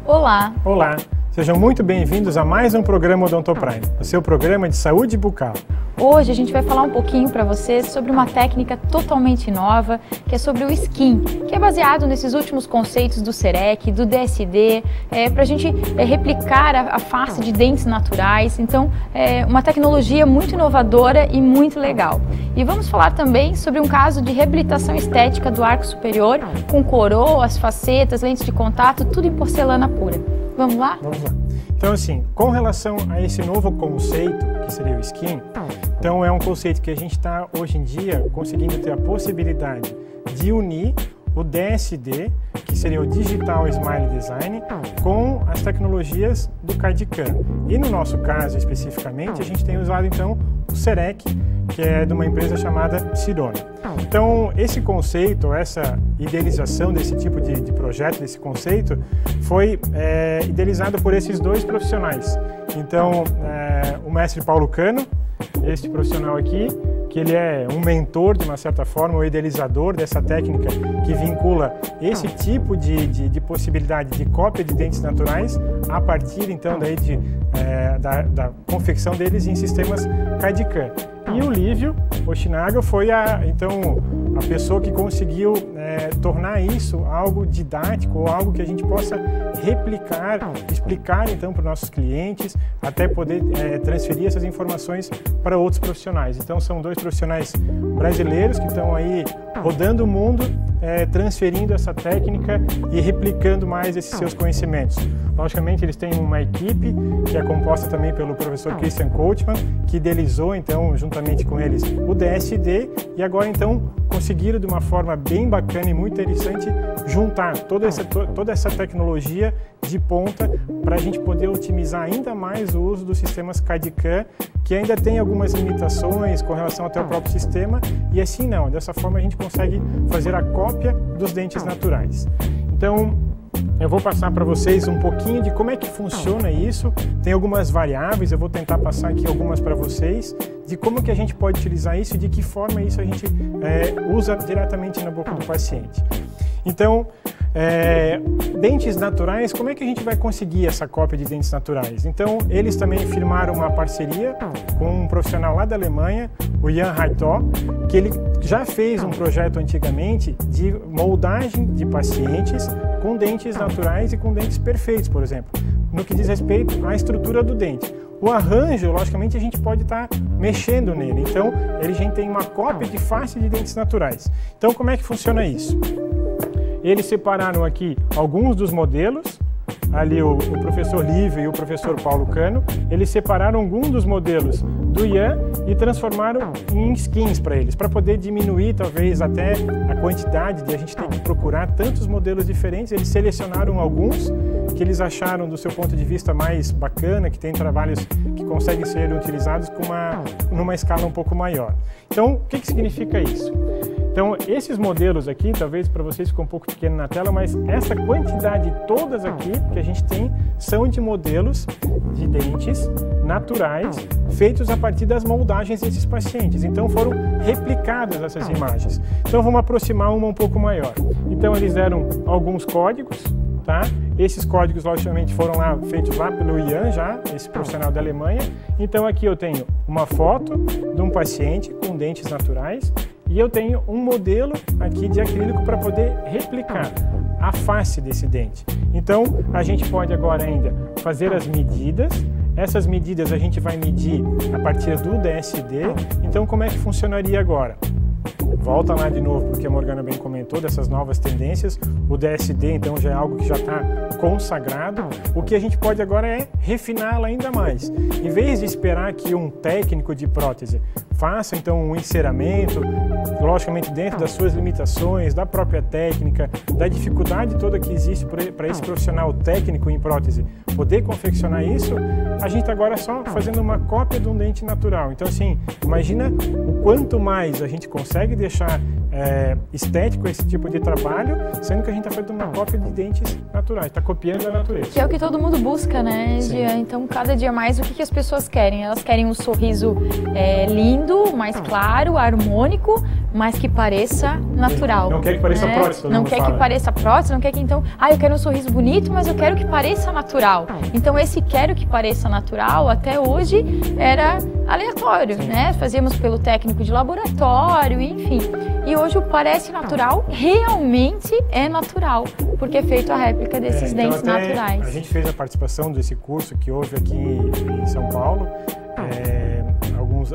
Olá! Olá! Sejam muito bem-vindos a mais um programa Odontoprime, o seu programa de saúde bucal. Hoje a gente vai falar um pouquinho para vocês sobre uma técnica totalmente nova, que é sobre o Skin, que é baseado nesses últimos conceitos do CEREC, do DSD, para a gente replicar a face de dentes naturais. Então, é uma tecnologia muito inovadora e muito legal. E vamos falar também sobre um caso de reabilitação estética do arco superior, com coroas, facetas, lentes de contato, tudo em porcelana pura. Vamos lá? Vamos lá. Então, assim, com relação a esse novo conceito, que seria o Skin, então é um conceito que a gente está, hoje em dia, conseguindo ter a possibilidade de unir o DSD, que seria o Digital Smile Design, com as tecnologias do CAD/CAM. E no nosso caso, especificamente, a gente tem usado, então, o CEREC, que é de uma empresa chamada Sirona. Então, esse conceito, essa idealização desse tipo de projeto, desse conceito, foi idealizado por esses dois profissionais. Então, o mestre Paulo Cano, este profissional aqui, que ele é um mentor, de uma certa forma, o idealizador dessa técnica que vincula esse tipo de possibilidade de cópia de dentes naturais a partir, então, daí da confecção deles em sistemas CAD/CAM. E o Lívio Oshinaga foi a pessoa que conseguiu tornar isso algo didático, ou algo que a gente possa replicar, explicar então para os nossos clientes, até poder transferir essas informações para outros profissionais. Então são dois profissionais brasileiros que estão aí rodando o mundo, transferindo essa técnica e replicando mais esses seus conhecimentos. Logicamente eles têm uma equipe que é composta também pelo professor Christian Coachman, que idealizou então juntamente com eles o DSD, e agora então conseguiram de uma forma bem bacana e muito interessante juntar toda essa tecnologia de ponta para a gente poder otimizar ainda mais o uso dos sistemas CAD/CAM, que ainda tem algumas limitações com relação até ao próprio sistema, e assim não, dessa forma a gente consegue fazer a cópia dos dentes naturais. Então, eu vou passar para vocês um pouquinho de como é que funciona isso. Tem algumas variáveis, eu vou tentar passar aqui algumas para vocês, de como que a gente pode utilizar isso e de que forma isso a gente usa diretamente na boca do paciente. Então, dentes naturais, como é que a gente vai conseguir essa cópia de dentes naturais? Então, eles também firmaram uma parceria com um profissional lá da Alemanha, o Jan Haitó, que ele já fez um projeto antigamente de moldagem de pacientes com dentes naturais e com dentes perfeitos, por exemplo, no que diz respeito à estrutura do dente. O arranjo, logicamente, a gente pode estar mexendo nele, então ele já tem uma cópia de face de dentes naturais. Então, como é que funciona isso? Eles separaram aqui alguns dos modelos, ali o professor Lívio e o professor Paulo Cano, eles separaram alguns dos modelos do Ian e transformaram em skins para eles, para poder diminuir talvez até a quantidade de a gente ter que procurar tantos modelos diferentes. Eles selecionaram alguns que eles acharam do seu ponto de vista mais bacana, que tem trabalhos que conseguem ser utilizados numa escala um pouco maior. Então, o que significa isso? Então, esses modelos aqui, talvez para vocês ficou um pouco pequeno na tela, mas essa quantidade todas aqui que a gente tem são de modelos de dentes naturais feitos a partir das moldagens desses pacientes. Então, foram replicadas essas imagens. Então, vamos aproximar uma um pouco maior. Então, eles deram alguns códigos, tá? Esses códigos, logicamente, foram feitos lá pelo Ian, esse profissional da Alemanha. Então, aqui eu tenho uma foto de um paciente com dentes naturais, e eu tenho um modelo aqui de acrílico para poder replicar a face desse dente. Então, a gente pode agora ainda fazer as medidas. Essas medidas a gente vai medir a partir do DSD. Então, como é que funcionaria agora? Volta lá de novo, porque a Morgana bem comentou dessas novas tendências. O DSD, então, já é algo que já está consagrado. O que a gente pode agora é refiná-la ainda mais. Em vez de esperar que um técnico de prótese faça, então, um enceramento, logicamente dentro das suas limitações, da própria técnica, da dificuldade toda que existe para esse profissional técnico em prótese poder confeccionar isso, a gente agora só fazendo uma cópia de um dente natural. Então, assim, imagina o quanto mais a gente consegue consegue deixar estético esse tipo de trabalho, sendo que a gente está fazendo uma cópia de dentes naturais, está copiando a natureza. Que é o que todo mundo busca, né, Sim. Então, cada dia mais, o que as pessoas querem? Elas querem um sorriso lindo, mais claro, harmônico, mas que pareça natural. Não quer que pareça prótese, não quer que pareça prótese, não quer que então, eu quero um sorriso bonito, mas eu quero que pareça natural. Então, esse quero que pareça natural, até hoje, era aleatório, né? Fazíamos pelo técnico de laboratório, enfim. E hoje o parece natural realmente é natural, porque é feito a réplica desses dentes naturais. A gente fez a participação desse curso que houve aqui em São Paulo,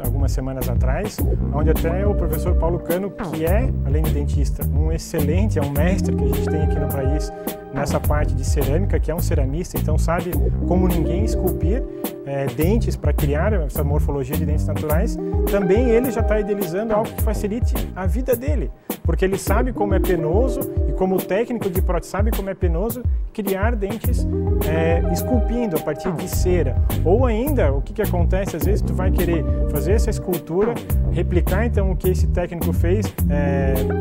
algumas semanas atrás, onde até o professor Paulo Cano, que é, além de dentista, é um mestre que a gente tem aqui no país nessa parte de cerâmica, que é um ceramista, então sabe como ninguém esculpir dentes para criar essa morfologia de dentes naturais. Também ele já está idealizando algo que facilite a vida dele, porque ele sabe como é penoso, e como técnico de prótese sabe como é penoso criar dentes esculpindo a partir de cera. Ou ainda, o que acontece, às vezes tu vai querer fazer essa escultura, replicar então o que esse técnico fez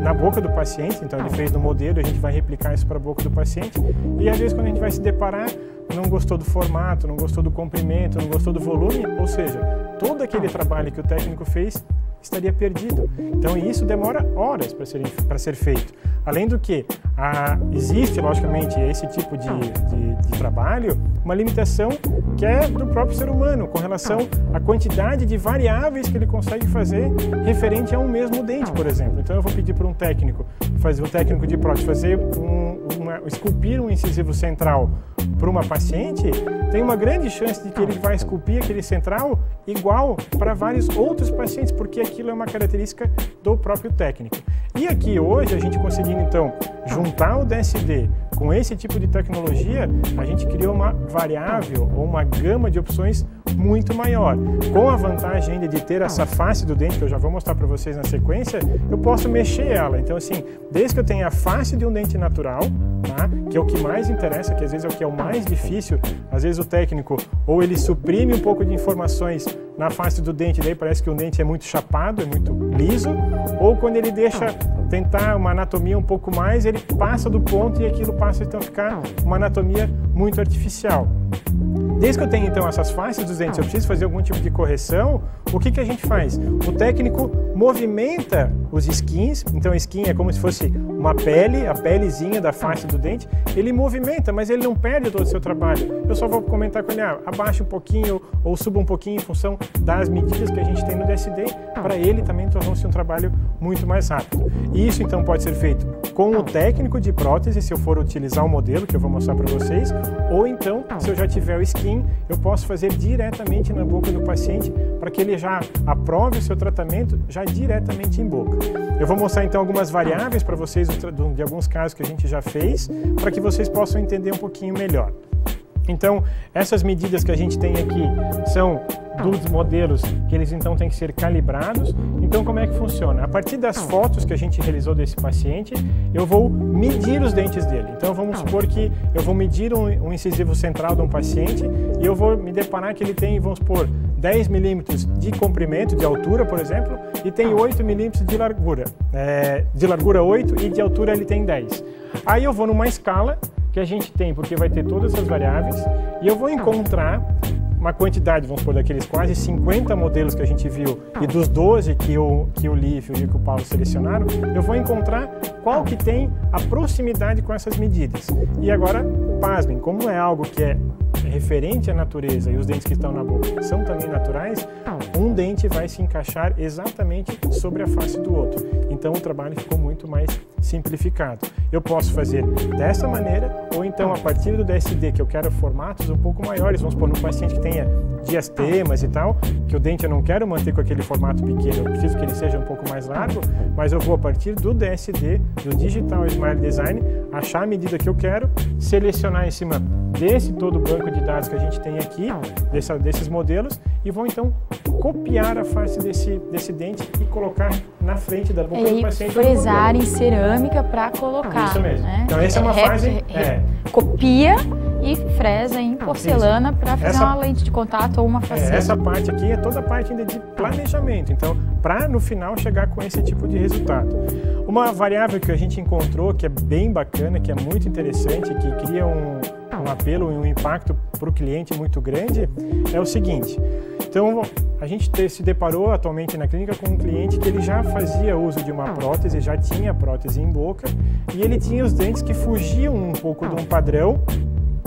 na boca do paciente, então ele fez no modelo, a gente vai replicar isso para a boca do paciente, e às vezes quando a gente vai se deparar, não gostou do formato, não gostou do comprimento, não gostou do volume, ou seja, todo aquele trabalho que o técnico fez estaria perdido. Então isso demora horas para ser feito. Além do que, existe logicamente esse tipo de trabalho, uma limitação que é do próprio ser humano, com relação à quantidade de variáveis que ele consegue fazer referente a um mesmo dente, por exemplo. Então eu vou pedir para um técnico de prótese esculpir um incisivo central para uma paciente, tem uma grande chance de que ele vai esculpir aquele central igual para vários outros pacientes, porque aquilo é uma característica do próprio técnico. E aqui hoje, a gente conseguindo então juntar o DSD com esse tipo de tecnologia, a gente criou uma variável ou uma gama de opções muito maior. Com a vantagem ainda de ter essa face do dente, que eu já vou mostrar para vocês na sequência, eu posso mexer ela. Então assim, desde que eu tenha a face de um dente natural, tá? Que é o que mais interessa, que às vezes é o que é o mais difícil, às vezes o técnico ou ele suprime um pouco de informações na face do dente, daí parece que o dente é muito chapado, é muito liso, ou quando ele deixa tentar uma anatomia um pouco mais, ele passa do ponto e aquilo passa então a ficar uma anatomia muito artificial. Desde que eu tenho então essas faces dos dentes, eu preciso fazer algum tipo de correção, o que a gente faz? O técnico movimenta os skins, então o skin é como se fosse uma pele, a pelezinha da face do dente, ele movimenta, mas ele não perde todo o seu trabalho. Eu só vou comentar com ele, abaixa um pouquinho ou suba um pouquinho em função das medidas que a gente tem no DSD, para ele também tornou-se um trabalho muito mais rápido. E isso então pode ser feito com o técnico de prótese, se eu for utilizar o modelo que eu vou mostrar para vocês, ou então, se eu já tiver o skin, eu posso fazer diretamente na boca do paciente para que ele já aprove o seu tratamento já diretamente em boca. Eu vou mostrar então algumas variáveis para vocês de alguns casos que a gente já fez, para que vocês possam entender um pouquinho melhor. Então, essas medidas que a gente tem aqui são dos modelos que eles então têm que ser calibrados. Então, como é que funciona? A partir das fotos que a gente realizou desse paciente, eu vou medir os dentes dele. Então, vamos supor que eu vou medir um incisivo central de um paciente e eu vou me deparar que ele tem, vamos supor, 10 milímetros de comprimento, de altura, por exemplo, e tem 8 milímetros de largura. De largura 8 e de altura ele tem 10. Aí eu vou numa escala que a gente tem, porque vai ter todas essas variáveis, e eu vou encontrar uma quantidade, vamos supor, daqueles quase 50 modelos que a gente viu e dos 12 que o Lívio e o Paulo selecionaram, eu vou encontrar qual que tem a proximidade com essas medidas. E agora, pasmem, como é algo que é referente à natureza e os dentes que estão na boca são também naturais, um dente vai se encaixar exatamente sobre a face do outro. Então o trabalho ficou muito mais simplificado. Eu posso fazer dessa maneira, ou então a partir do DSD, que eu quero formatos um pouco maiores, vamos supor, num paciente que tenha diastemas e tal, que o dente eu não quero manter com aquele formato pequeno, eu preciso que ele seja um pouco mais largo, mas eu vou a partir do DSD, do Digital Smile Design, achar a medida que eu quero, selecionar em cima desse todo o banco de dados que a gente tem aqui, desses modelos, e vou então copiar a face desse dente e colocar na frente da boca do paciente. Fresar em cerâmica para colocar. Isso mesmo. Né? Então essa é uma fase... Copia e fresa em porcelana para fazer uma lente de contato ou uma faceta. Essa parte aqui é toda a parte ainda de planejamento, então para no final chegar com esse tipo de resultado. Uma variável que a gente encontrou que é bem bacana, que é muito interessante, que cria um apelo e um impacto para o cliente muito grande, é o seguinte. Então, a gente se deparou atualmente na clínica com um cliente que ele já fazia uso de uma prótese, já tinha prótese em boca, e ele tinha os dentes que fugiam um pouco de um padrão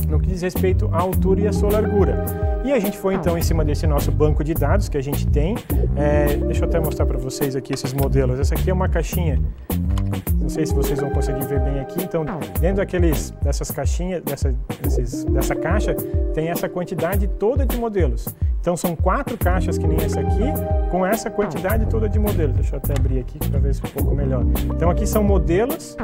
no que diz respeito à altura e à sua largura. E a gente foi então em cima desse nosso banco de dados que a gente tem. Deixa eu até mostrar para vocês aqui esses modelos. Essa aqui é uma caixinha. Não sei se vocês vão conseguir ver bem aqui. Então, dentro dessas caixinhas, dessa caixa, tem essa quantidade toda de modelos. Então, são 4 caixas que nem essa aqui, com essa quantidade toda de modelos. Deixa eu até abrir aqui para ver se ficou um pouco melhor. Então, aqui são modelos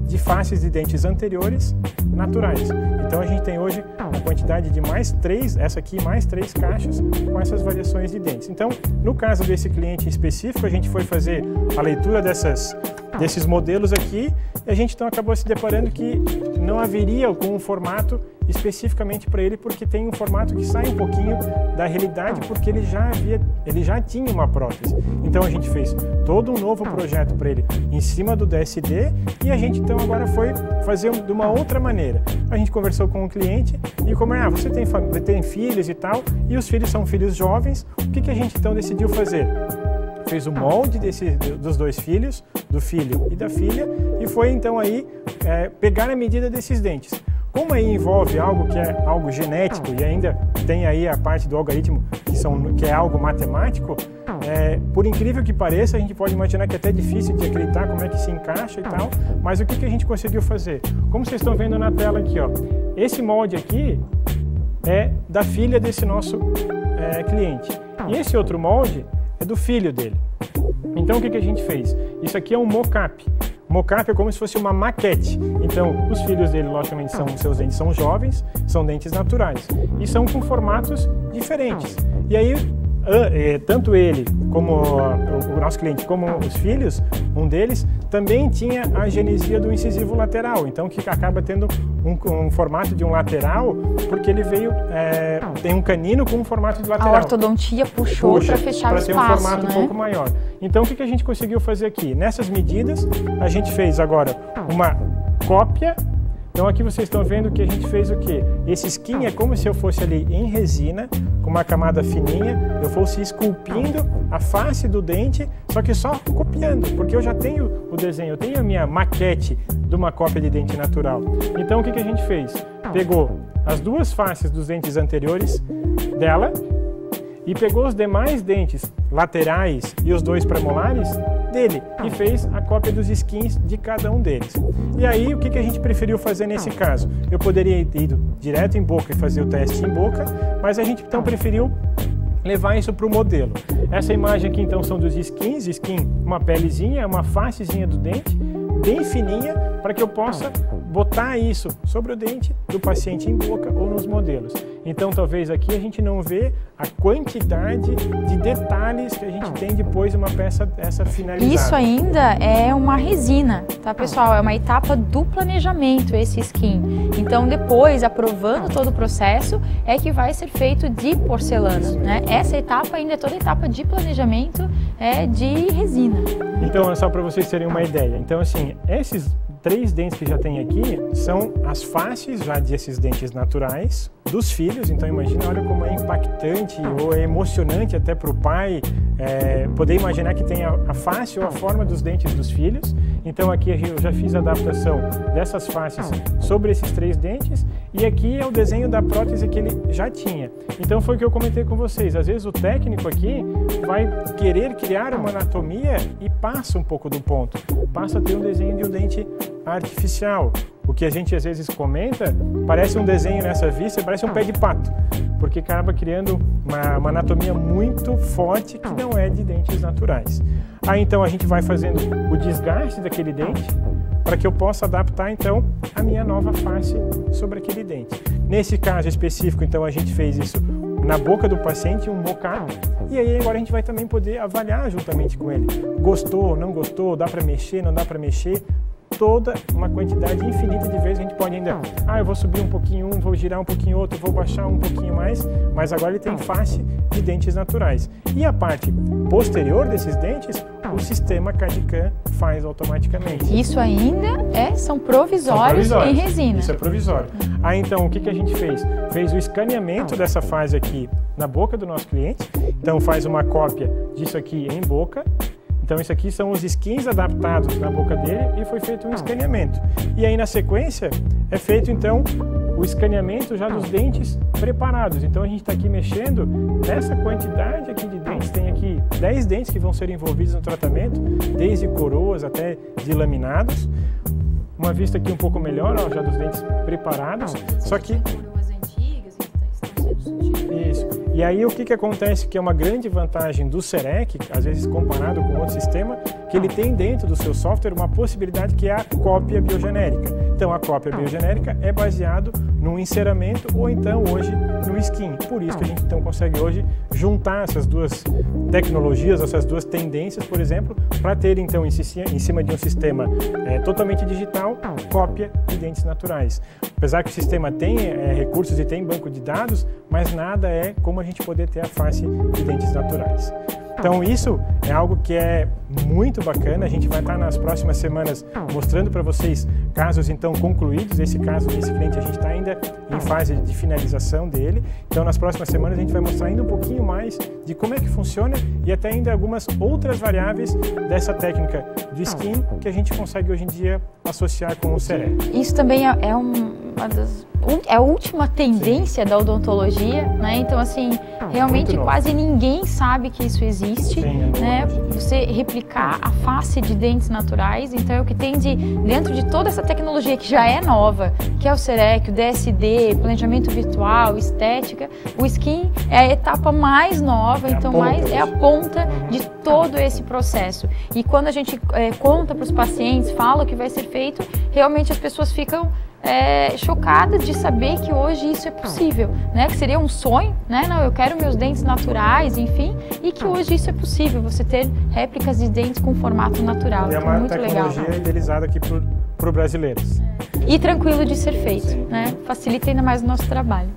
de faces de dentes anteriores naturais. Então, a gente tem hoje a quantidade de mais 3, essa aqui mais 3 caixas com essas variações de dentes. Então, no caso desse cliente específico, a gente foi fazer a leitura desses modelos aqui e a gente então acabou se deparando que não haveria algum formato especificamente para ele, porque tem um formato que sai um pouquinho da realidade, porque ele já tinha uma prótese. Então a gente fez todo um novo projeto para ele em cima do DSD e a gente então agora foi fazer de uma outra maneira. A gente conversou com o cliente e como você tem filhos e tal, e os filhos são filhos jovens, o que a gente então decidiu fazer? Fez o molde dos 2 filhos, do filho e da filha, e foi então aí pegar a medida desses dentes. Como aí envolve algo que é algo genético e ainda tem aí a parte do algoritmo que é algo matemático, por incrível que pareça, a gente pode imaginar que é até difícil de acreditar como é que se encaixa e tal, mas o que a gente conseguiu fazer? Como vocês estão vendo na tela aqui, ó, esse molde aqui é da filha desse nosso cliente. E esse outro molde é do filho dele. Então o que a gente fez? Isso aqui é um mock-up. Mock-up é como se fosse uma maquete. Então os filhos dele, logicamente, seus dentes são jovens, são dentes naturais e são com formatos diferentes. E aí tanto ele como o nosso cliente, como os filhos, um deles também tinha a genesia do incisivo lateral, então que acaba tendo um formato de um lateral, porque ele tem um canino com um formato de lateral. A ortodontia puxou para fechar o espaço, para ter um formato um pouco maior. Então o que a gente conseguiu fazer aqui? Nessas medidas, a gente fez agora uma cópia. Então aqui vocês estão vendo que a gente fez o quê? Esse skin é como se eu fosse ali em resina, com uma camada fininha, eu fosse esculpindo a face do dente, só que só copiando, porque eu já tenho o desenho, eu tenho a minha maquete de uma cópia de dente natural. Então o que a gente fez? Pegou as 2 faces dos dentes anteriores dela e pegou os demais dentes laterais e os 2 premolares dele e fez a cópia dos skins de cada um deles. E aí, o que a gente preferiu fazer nesse caso? Eu poderia ter ido direto em boca e fazer o teste em boca, mas a gente então preferiu levar isso para o modelo. Essa imagem aqui então são dos skins, uma pelezinha, uma facezinha do dente, bem fininha, para que eu possa botar isso sobre o dente do paciente em boca ou nos modelos. Então talvez aqui a gente não vê a quantidade de detalhes que a gente tem depois de uma peça essa finalizada. Isso ainda é uma resina, tá pessoal? É uma etapa do planejamento esse skin. Então depois, aprovando todo o processo, é que vai ser feito de porcelana, né? Essa etapa ainda é toda etapa de planejamento de resina. Então é só para vocês terem uma ideia. Então assim, esses 3 dentes que já tem aqui são as faces já desses dentes naturais dos filhos. Então imagina, olha como é impactante ou é emocionante até para o pai poder imaginar que tem a face ou a forma dos dentes dos filhos. Então aqui eu já fiz a adaptação dessas faces sobre esses 3 dentes e aqui é o desenho da prótese que ele já tinha. Então foi o que eu comentei com vocês, às vezes o técnico aqui vai querer criar uma anatomia e passa um pouco do ponto, passa a ter um desenho de um dente artificial. O que a gente às vezes comenta, parece um desenho nessa vista, parece um pé de pato, porque acaba criando uma anatomia muito forte que não é de dentes naturais. Aí então a gente vai fazendo o desgaste daquele dente para que eu possa adaptar então a minha nova face sobre aquele dente. Nesse caso específico, então a gente fez isso na boca do paciente, um mock-up, e aí agora a gente vai também poder avaliar juntamente com ele. Gostou, não gostou, dá para mexer, não dá para mexer? toda uma quantidade infinita de vezes. A gente pode ainda, eu vou subir um pouquinho vou girar um pouquinho outro, vou baixar um pouquinho mais, mas agora ele tem face de dentes naturais. E a parte posterior desses dentes, o sistema CAD/CAM faz automaticamente. Isso ainda são provisórios em resina. Isso é provisório. Aí então, o que a gente fez? Fez o escaneamento dessa fase aqui na boca do nosso cliente. Então faz uma cópia disso aqui em boca. Então isso aqui são os skins adaptados na boca dele e foi feito um escaneamento. E aí na sequência é feito então o escaneamento já dos dentes preparados. Então a gente está aqui mexendo nessa quantidade aqui de dentes. Tem aqui 10 dentes que vão ser envolvidos no tratamento, desde coroas até de laminados. Uma vista aqui um pouco melhor, já dos dentes preparados. Só que coroas antigas estão sendo substituídas. Isso. E aí o que acontece, que é uma grande vantagem do CEREC, às vezes comparado com outro sistema, que ele tem dentro do seu software uma possibilidade que é a cópia biogenérica. Então a cópia biogenérica é baseado num enceramento ou então hoje no skin. Por isso que a gente então consegue hoje juntar essas duas tecnologias, essas duas tendências, por exemplo, para ter então em cima de um sistema totalmente digital, cópia de dentes naturais. Apesar que o sistema tem recursos e tem banco de dados, mas nada é como a gente poder ter a face de dentes naturais. Então isso é algo que é muito bacana. A gente vai estar nas próximas semanas mostrando para vocês casos então concluídos. Esse caso desse cliente a gente está ainda em fase de finalização dele. Então nas próximas semanas a gente vai mostrar ainda um pouquinho mais de como é que funciona e até ainda algumas outras variáveis dessa técnica do skin que a gente consegue hoje em dia associar com o CEREC. Isso também é a última tendência da odontologia, né? Então assim, realmente quase ninguém sabe que isso existe, né? Você replicar a face de dentes naturais, então é o que tem dentro de toda essa tecnologia que já é nova, que é o CEREC, o DSD, planejamento virtual, estética, o skin é a etapa mais nova, é a ponta de todo esse processo. E quando a gente conta para os pacientes, fala o que vai ser feito, realmente as pessoas ficam chocadas de saber que hoje isso é possível, né? Que seria um sonho, né? Não, eu quero meus dentes naturais, enfim, e que hoje isso é possível, você ter réplicas de dentes com formato natural. É uma tecnologia idealizada aqui para os brasileiros. E tranquilo de ser feito, né? Facilita ainda mais o nosso trabalho.